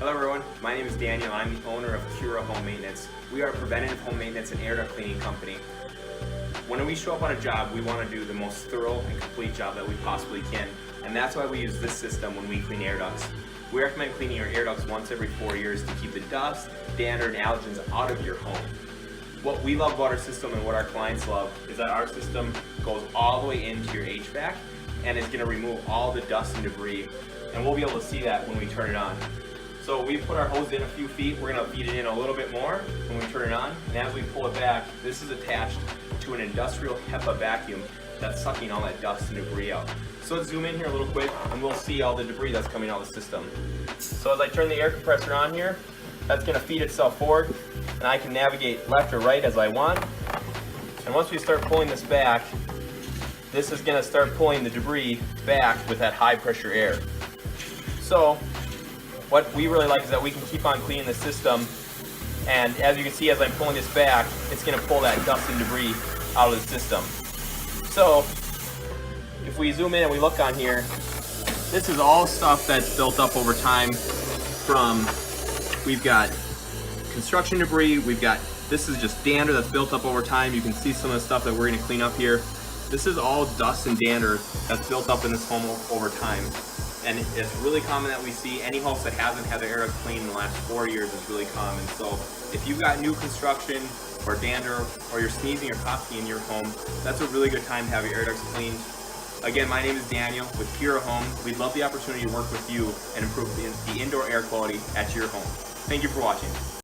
Hello everyone, my name is Daniel. I'm the owner of Kura Home Maintenance. We are a preventative home maintenance and air duct cleaning company. When we show up on a job, we want to do the most thorough and complete job that we possibly can. And that's why we use this system when we clean air ducts. We recommend cleaning your air ducts once every 4 years to keep the dust, dander, and allergens out of your home. What we love about our system and what our clients love is that our system goes all the way into your HVAC and is going to remove all the dust and debris. And we'll be able to see that when we turn it on. So we put our hose in a few feet, we're going to feed it in a little bit more when we turn it on, and as we pull it back, this is attached to an industrial HEPA vacuum that's sucking all that dust and debris out. So let's zoom in here a little quick and we'll see all the debris that's coming out of the system. So as I turn the air compressor on here, that's going to feed itself forward and I can navigate left or right as I want. And once we start pulling this back, this is going to start pulling the debris back with that high pressure air. So what we really like is that we can keep on cleaning the system, and as you can see as I'm pulling this back, it's going to pull that dust and debris out of the system. So if we zoom in and we look on here, this is all stuff that's built up over time from, we've got construction debris, this is just dander that's built up over time. You can see some of the stuff that we're going to clean up here. This is all dust and dander that's built up in this home over time. And it's really common that we see any house that hasn't had their air ducts cleaned in the last 4 years is really common. So if you've got new construction or dander or you're sneezing or coughing in your home, that's a really good time to have your air ducts cleaned. Again, my name is Daniel with Kura Home. We'd love the opportunity to work with you and improve the indoor air quality at your home. Thank you for watching.